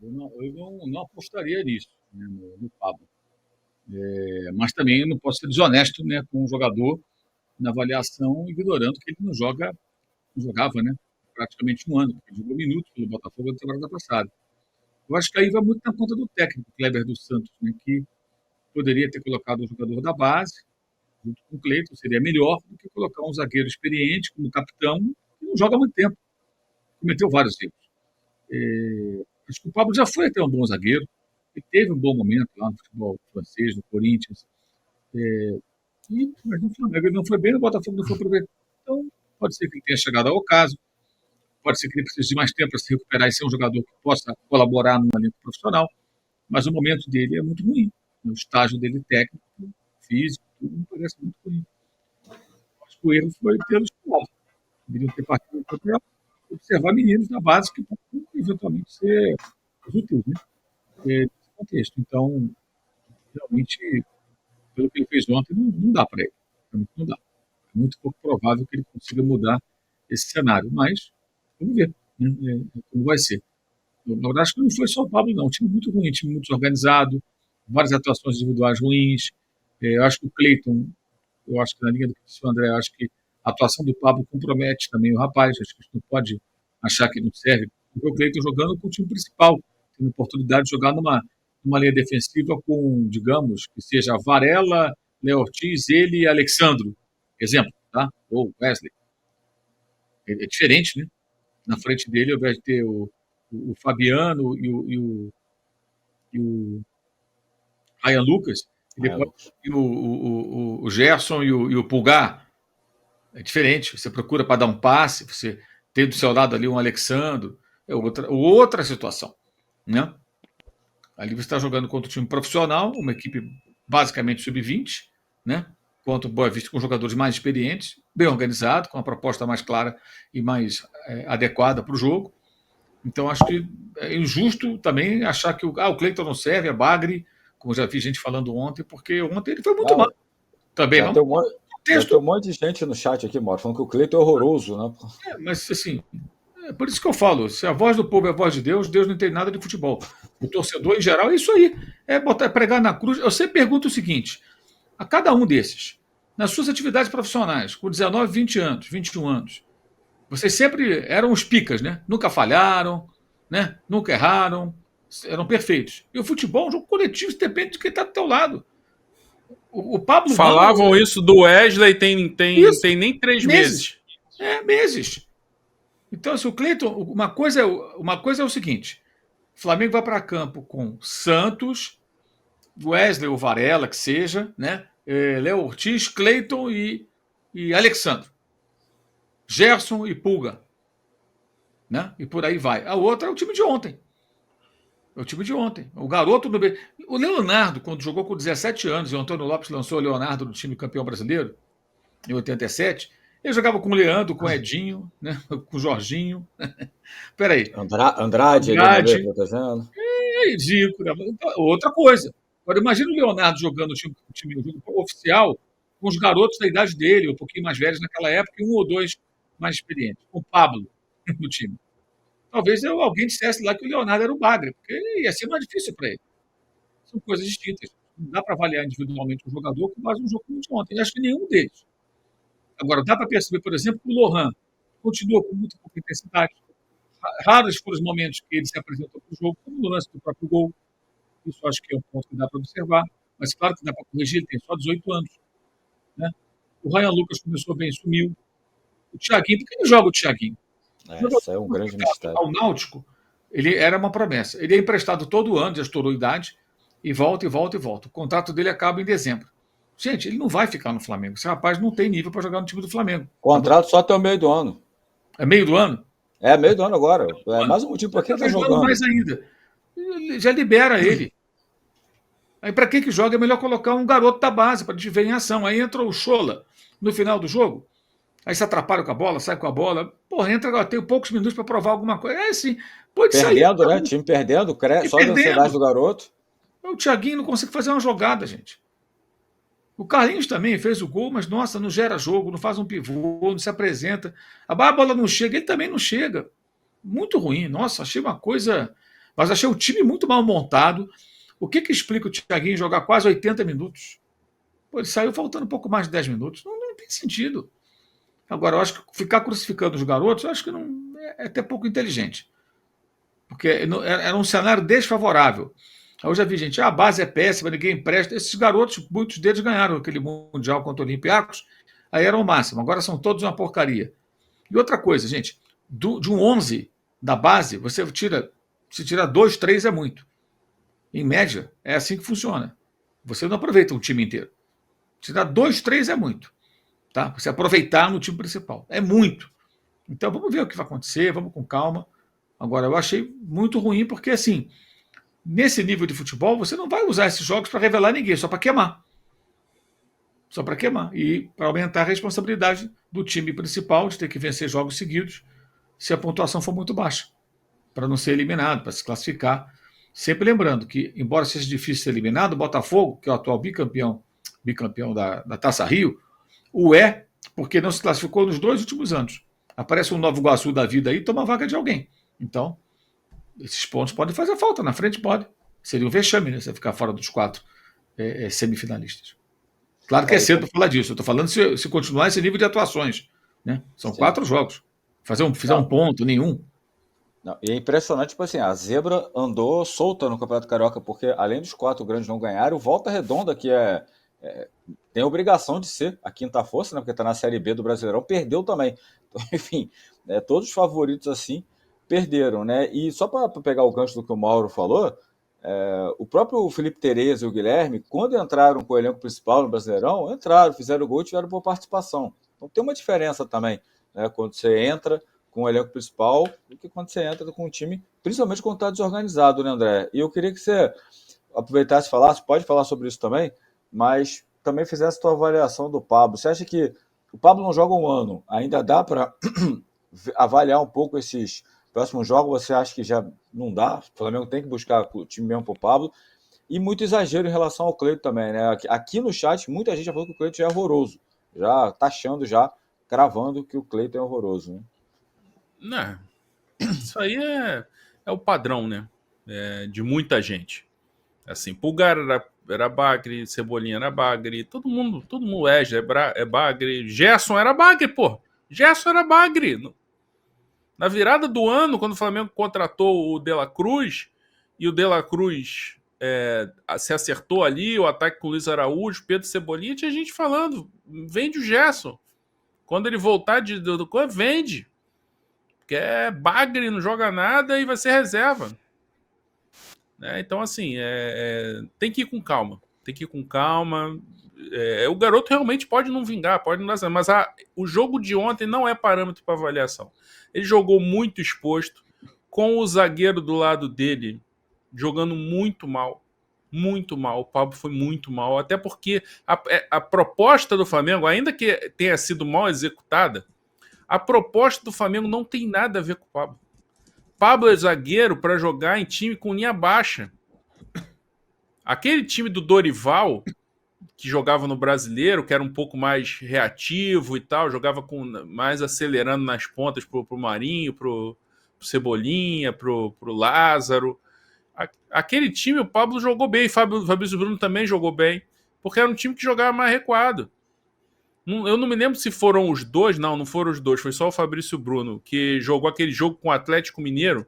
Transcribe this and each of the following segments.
Eu não apostaria nisso, né, no Pablo. Mas também eu não posso ser desonesto, né, com o jogador na avaliação, ignorando que ele não jogava, né, praticamente um ano, porque jogou minutos pelo Botafogo na temporada passada. Eu acho que aí vai muito na conta do técnico, Kleber dos Santos, né, que poderia ter colocado o jogador da base, junto com o Cleiton, seria melhor do que colocar um zagueiro experiente como capitão, que não joga há muito tempo, cometeu vários erros. Acho que o Pablo já foi até um bom zagueiro, ele teve um bom momento lá no futebol francês, no Corinthians, mas no Flamengo ele não foi bem, no Botafogo não foi aproveitado. Então, pode ser que ele tenha chegado ao ocaso, pode ser que ele precise de mais tempo para se recuperar e ser um jogador que possa colaborar numa linha profissional, mas o momento dele é muito ruim. O estágio dele técnico, físico, tudo me parece muito ruim. Acho que o erro foi pelo escolar. Deveriam ter partido para observar meninos da base que podem eventualmente ser úteis, né? Nesse contexto. Então, realmente, pelo que ele fez ontem, não dá para ele. Realmente não dá. É muito pouco provável que ele consiga mudar esse cenário, mas vamos ver, né, como vai ser. Na verdade, acho que não foi só o Pablo, não. Um time muito ruim, um time muito desorganizado, várias atuações individuais ruins. Eu acho que o Cleiton, eu acho que na linha do que disse o André, eu acho que a atuação do Pablo compromete também o rapaz. Acho que a gente não pode achar que não serve. Porque o Cleiton jogando com o time principal, tendo oportunidade de jogar numa linha defensiva com, digamos, que seja Varela, Léo Ortiz, ele e Alexandro, exemplo, tá? Ou Wesley. É diferente, né? Na frente dele, ao invés de ter o Fabiano e o Ryan Lucas, e depois o Gerson e o Pulgar. É diferente. Você procura para dar um passe, você tem do seu lado ali um Alexandro, é outra situação, né? Ali você está jogando contra um time profissional, uma equipe basicamente sub-20, né? Contra o Boa Vista com jogadores mais experientes, bem organizado, com uma proposta mais clara e mais adequada para o jogo. Então acho que é injusto também achar que o Cleiton não serve, é bagre, como já vi gente falando ontem, porque ontem ele foi muito mal. Também já tem um monte de gente no chat aqui, Mauro, falando que o Cleiton é horroroso, né? Mas assim, por isso que eu falo, se a voz do povo é a voz de Deus, Deus não entende nada de futebol. O torcedor, em geral, é isso aí. É pregar na cruz. Eu sempre pergunto o seguinte, a cada um desses, nas suas atividades profissionais, com 19, 20 anos, 21 anos, vocês sempre eram os picas, né? Nunca falharam, né? Nunca erraram, eram perfeitos. E o futebol é um jogo coletivo, depende de quem está do teu lado. O Pablo falavam isso do Wesley tem nem 3 meses. Meses. Então, se o Cleiton, uma coisa é o seguinte: o Flamengo vai para campo com Santos, Wesley ou Varela, que seja, né? Léo Ortiz, Cleiton e Alexandre. Gerson e Pulga. Né? E por aí vai. A outra é o time de ontem. É o time de ontem. O garoto do... O Leonardo, quando jogou com 17 anos, e o Antônio Lopes lançou o Leonardo no time campeão brasileiro, em 87, ele jogava com o Leandro, com o Edinho, né? Com o Jorginho. Peraí. Andrade ali no meio, protegendo. Ridículo. Outra coisa. Agora, imagina o Leonardo jogando o time oficial com os garotos da idade dele, um pouquinho mais velhos naquela época, e um ou dois mais experientes. Com o Pablo no time. Talvez alguém dissesse lá que o Leonardo era o bagre, porque ia ser mais difícil para ele. São coisas distintas. Não dá para avaliar individualmente um jogador com base no jogo como de ontem. Eu acho que nenhum deles. Agora, dá para perceber, por exemplo, que o Lohan continua com muito pouca intensidade. Raros foram os momentos que ele se apresentou para o jogo, como no lance do próprio gol. Isso acho que é um ponto que dá para observar. Mas claro que dá para corrigir, ele tem só 18 anos. Né? O Ryan Lucas começou bem, sumiu. O Thiaguinho, por que não joga o Thiaguinho? Isso é um grande mistério. Ao Náutico, ele era uma promessa. Ele é emprestado todo ano, já estourou a idade, e volta, e volta, e volta. O contrato dele acaba em dezembro. Gente, ele não vai ficar no Flamengo. Esse rapaz não tem nível para jogar no time do Flamengo. Contrato só até o meio do ano. É meio do ano? É meio do ano agora. É mais um motivo para que ele está jogando. Mais ainda. Já libera ele. Aí para quem que joga é melhor colocar um garoto da base para ver em ação. Aí entra o Chola no final do jogo. Aí se atrapalha com a bola, sai com a bola. Porra, entra agora, tem poucos minutos para provar alguma coisa. É assim, pode sair. Perdendo, né? Time perdendo, só a ansiedade do garoto. O Thiaguinho não consegue fazer uma jogada, gente. O Carlinhos também fez o gol, mas, nossa, não gera jogo, não faz um pivô, não se apresenta. A bola não chega, ele também não chega. Muito ruim. Nossa, achei uma coisa... Mas achei o time muito mal montado. O que explica o Thiaguinho jogar quase 80 minutos? Pô, ele saiu faltando um pouco mais de 10 minutos. Não tem sentido. Agora, eu acho que ficar crucificando os garotos, eu acho que não é até pouco inteligente. Porque era um cenário desfavorável. Eu já vi gente, a base é péssima, ninguém presta. Esses garotos, muitos deles ganharam aquele Mundial contra o Olympiacos, aí eram o máximo. Agora são todos uma porcaria. E outra coisa, gente, de um 11 da base, se tira 2, 3 é muito. Em média, é assim que funciona. Você não aproveita um time inteiro. Tirar 2, 3 é muito. Tá? Você aproveitar no time principal. É muito. Então vamos ver o que vai acontecer, vamos com calma. Agora, eu achei muito ruim, porque assim, nesse nível de futebol, você não vai usar esses jogos para revelar ninguém, só para queimar. Só para queimar. E para aumentar a responsabilidade do time principal de ter que vencer jogos seguidos se a pontuação for muito baixa. Para não ser eliminado, para se classificar. Sempre lembrando que, embora seja difícil ser eliminado, o Botafogo, que é o atual bicampeão da Taça Rio, o é porque não se classificou nos 2 últimos anos. Aparece um Nova Iguaçu da vida aí e toma a vaga de alguém. Então, esses pontos podem fazer falta. Na frente pode. Seria um vexame, né? Você ficar fora dos 4 semifinalistas. Claro que é cedo para falar disso. Eu estou falando se continuar esse nível de atuações. Né? São 4 jogos. Fizer um ponto, nenhum. Não, e é impressionante, tipo assim, a zebra andou solta no Campeonato Carioca, porque além dos 4 grandes não ganharem, o Volta Redonda, que tem a obrigação de ser a quinta força, né, porque está na Série B do Brasileirão, perdeu também. Então, enfim, todos os favoritos assim perderam, né? E só para pegar o gancho do que o Mauro falou, o próprio Felipe Tereza e o Guilherme, quando entraram com o elenco principal no Brasileirão, entraram, fizeram gol e tiveram boa participação. Então tem uma diferença também, né, quando você entra com o elenco principal do que quando você entra com o time, principalmente quando está desorganizado, né, André? E eu queria que você aproveitasse e falasse, pode falar sobre isso também, mas também fizesse a tua avaliação do Pablo. Você acha que o Pablo não joga um ano, ainda dá para avaliar um pouco esses próximos jogos? Você acha que já não dá? O Flamengo tem que buscar o time mesmo para o Pablo. E muito exagero em relação ao Cleiton também, né? Aqui no chat, muita gente já falou que o Cleiton já é horroroso. Já taxando, já cravando que o Cleiton é horroroso, né? Não, isso aí é o padrão, né? De muita gente. Assim, Pulgar era bagre, Cebolinha era bagre, todo mundo é bagre, Gerson era bagre, pô. Gerson era bagre. Na virada do ano, quando o Flamengo contratou o De La Cruz, e o De La Cruz se acertou ali, o ataque com o Luiz Araújo, Pedro Cebolinha, tinha gente falando, vende o Gerson. Quando ele voltar do coisa, vende. Porque é bagre, não joga nada e vai ser reserva. Então, assim, tem que ir com calma. Tem que ir com calma. O garoto realmente pode não vingar, pode não dar certo, mas o jogo de ontem não é parâmetro para avaliação. Ele jogou muito exposto, com o zagueiro do lado dele jogando muito mal. Muito mal. O Pablo foi muito mal. Até porque a proposta do Flamengo, ainda que tenha sido mal executada, a proposta do Flamengo não tem nada a ver com o Pablo. Pablo é zagueiro para jogar em time com linha baixa. Aquele time do Dorival, que jogava no Brasileiro, que era um pouco mais reativo e tal, jogava mais acelerando nas pontas pro Marinho, pro Cebolinha, pro Lázaro. Aquele time o Pablo jogou bem, Fabrício Bruno também jogou bem, porque era um time que jogava mais recuado. Eu não me lembro se foram os dois, não foram os dois, foi só o Fabrício Bruno, que jogou aquele jogo com o Atlético Mineiro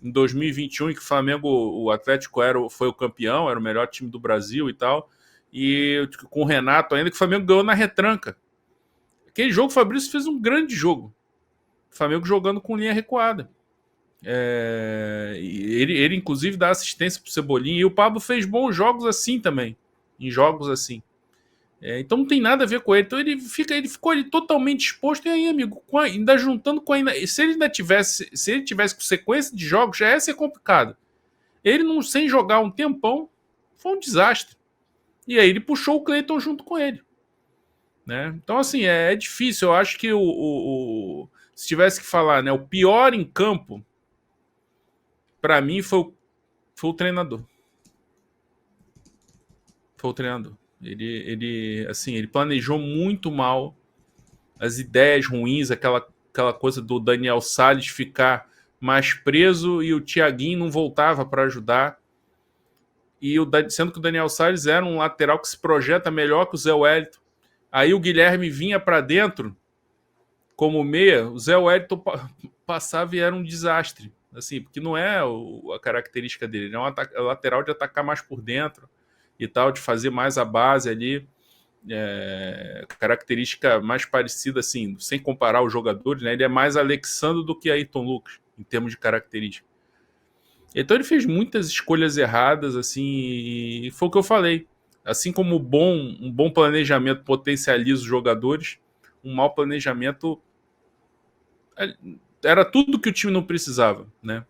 em 2021, em que o Atlético foi o campeão, era o melhor time do Brasil e tal, e com o Renato ainda, que o Flamengo ganhou na retranca. Aquele jogo o Fabrício fez um grande jogo. O Flamengo jogando com linha recuada. Ele inclusive dá assistência pro Cebolinha, e o Pablo fez bons jogos assim também, em jogos assim. Então não tem nada a ver com ele. Então ele ficou ali totalmente exposto. E aí, amigo, ainda juntando com ainda. Se ele tivesse com sequência de jogos, já ia ser complicado. Ele não sem jogar um tempão, foi um desastre. E aí ele puxou o Cleiton junto com ele. Né? Então, assim, é difícil. Eu acho que se tivesse que falar, né, o pior em campo, para mim, foi o treinador. Foi o treinador. Ele planejou muito mal as ideias ruins, aquela coisa do Daniel Salles ficar mais preso e o Thiaguinho não voltava para ajudar. E sendo que o Daniel Salles era um lateral que se projeta melhor que o Zé Wellington. Aí o Guilherme vinha para dentro como meia, o Zé Wellington passava e era um desastre. Assim, porque não é a característica dele, ele é um lateral de atacar mais por dentro e tal, de fazer mais a base ali. Característica mais parecida, assim, sem comparar os jogadores, né? Ele é mais Alexandre do que Ayrton Lucas, em termos de característica. Então ele fez muitas escolhas erradas, assim, e foi o que eu falei. Assim como um bom planejamento potencializa os jogadores, um mau planejamento era tudo que o time não precisava, né?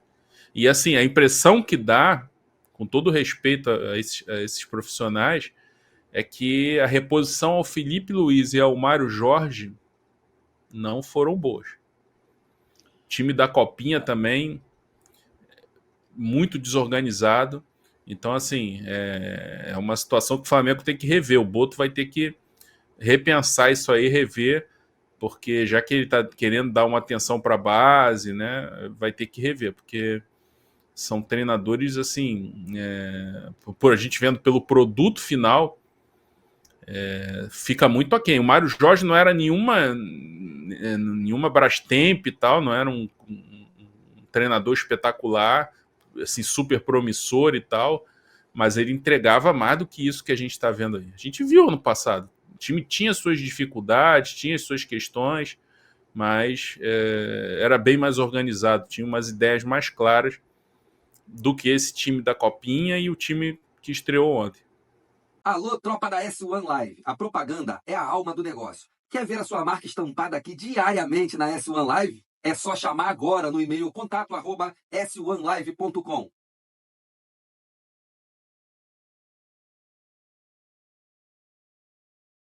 E assim, a impressão que dá, com todo respeito a esses profissionais, é que a reposição ao Felipe Luiz e ao Mário Jorge não foram boas. O time da Copinha também, muito desorganizado. Então, assim, é uma situação que o Flamengo tem que rever. O Boto vai ter que repensar isso aí, rever, porque já que ele está querendo dar uma atenção para a base, né, vai ter que rever, porque são treinadores, assim, por a gente vendo pelo produto final, fica muito aquém. O Mário Jorge não era nenhuma Brastemp e tal, não era um treinador espetacular, assim, super promissor e tal, mas ele entregava mais do que isso que a gente está vendo aí. A gente viu no passado. O time tinha suas dificuldades, tinha suas questões, mas era bem mais organizado, tinha umas ideias mais claras do que esse time da Copinha e o time que estreou ontem. Alô, tropa da S1 Live. A propaganda é a alma do negócio. Quer ver a sua marca estampada aqui diariamente na S1 Live? É só chamar agora no e-mail contato@s1live.com.